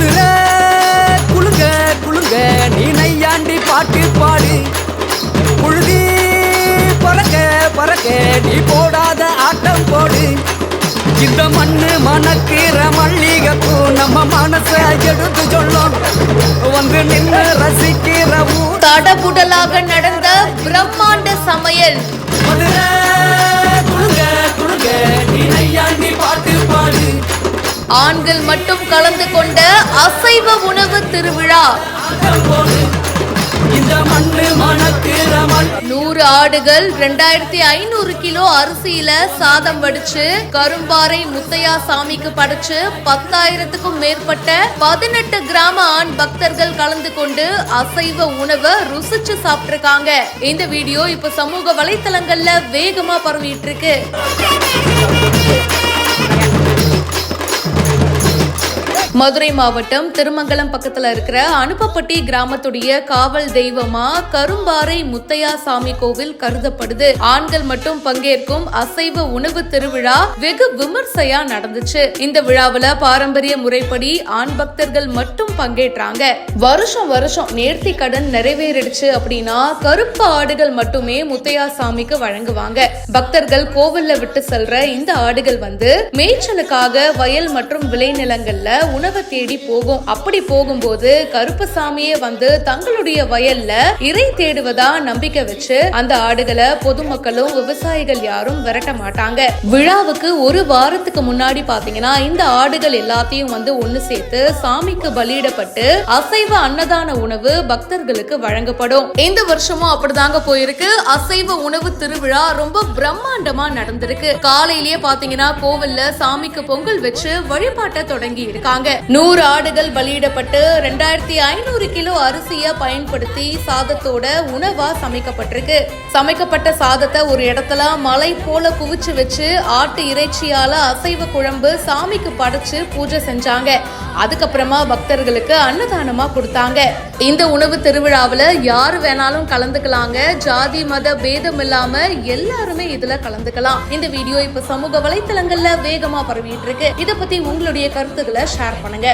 மதுரை குலுங்க குலுங்க நீ நையாண்டி பாட்டு பாடு. புழுதி பறக்க பறக்க நீ போடாத ஆட்டம் போடு. இந்த மண்ணு மணக்கிற மல்லிகைப்பூ நம்ம மனச எடுத்து சொல்லும். வந்து நின்று ரசிக்கிற தடபுடலாக நடந்த பிரம்மாண்ட சமையல். மதுரை குலுங்க குலுங்க நீ நையாண்டி பாட்டு பாடு. ஆண்கள் மட்டும் கலந்து கொண்ட அசைவ உணவு திருவிழா. இந்த மண்ணு மணக்கிற 100 ஆடுகள் 2500 கிலோ அரிசியில சாதம் வடிச்சு கரும்பாறை முத்தையா சாமிக்கு படைச்சு 10,000க்கும் மேற்பட்ட 18 கிராம ஆண் பக்தர்கள் கலந்து கொண்டு அசைவ உணவை ருசிச்சு சாப்பிட்டிருக்காங்க. இந்த வீடியோ இப்ப சமூக வலைத்தளங்கள்ல வேகமா பரவிட்டு இருக்கு. மதுரை மாவட்டம் திருமங்கலம் பக்கத்துல இருக்கிற அனுப்பப்பட்டி கிராமத்துடைய காவல் தெய்வமா கரும்பாறை முத்தையா சாமி கோவில் கருதப்படுது. ஆண்கள் மட்டும் பங்கேற்கும் அசைவ உணவு திருவிழா வெகு விமர்சையா நடந்துச்சு. இந்த விழாவுல பாரம்பரிய முறைப்படி ஆண் பக்தர்கள் மட்டும் பங்கேற்றாங்க. வருஷம் வருஷம் நேர்த்தி கடன் நிறைவேறிடுச்சு அப்படின்னா கருப்பு ஆடுகள் மட்டுமே முத்தையா சாமிக்கு வழங்குவாங்க. பக்தர்கள் கோவில்ல விட்டு செல்ற இந்த ஆடுகள் வந்து மேய்ச்சலுக்காக வயல் மற்றும் விளைநிலங்கள்ல உணவை தேடி போகும். அப்படி போகும்போது கருப்பசாமியே வந்து தங்களுடைய வயல்ல இறை தேடுவதா நம்பிக்கை வச்சு அந்த ஆடுகளை பொதுமக்களும் விவசாயிகள் யாரும் விரட்ட மாட்டாங்க. விழாவுக்கு ஒரு வாரத்துக்கு முன்னாடி பாத்தீங்கன்னா இந்த ஆடுகள் எல்லாத்தையும் வந்து ஒண்ணு சேர்த்து சாமிக்கு பலியிடப்பட்டு அசைவ அன்னதான உணவு பக்தர்களுக்கு வழங்கப்படும். இந்த வருஷமும் அப்படிதாங்க போயிருக்கு. அசைவ உணவு திருவிழா ரொம்ப பிரம்மாண்டமா நடந்திருக்கு. காலையிலேயே பாத்தீங்கன்னா கோவில்ல சாமிக்கு பொங்கல் வச்சு வழிபாட்டை தொடங்கி இருக்காங்க. 100 ஆடுகள் பலியிடப்பட்டு 2500 கிலோ அரிசியை பயன்படுத்தி சாதத்தோட உணவா சமைக்கப்பட்டிருக்கு. சமைக்கப்பட்ட சாதத்தை ஒரு இடத்துல மலை போல குவிச்சு வச்சு ஆட்டு இறைச்சியால அசைவ குழம்பு சாமிக்கு படைச்சு பூஜை செஞ்சாங்க. அதுக்கப்புறமா பக்தர்களுக்கு அன்னதானமா கொடுத்தாங்க. இந்த உணவு திருவிழாவில் யாரு வேணாலும் கலந்துக்கலாங்க. ஜாதி மத பேதம் இல்லாம எல்லாருமே இதுல கலந்துக்கலாம். இந்த வீடியோ இப்ப சமூக வலைத்தளங்கள்ல வேகமா பரவிட்டு இருக்கு. இத பத்தி உங்களுடைய கருத்துக்களை ஷேர் பண்ணுங்க.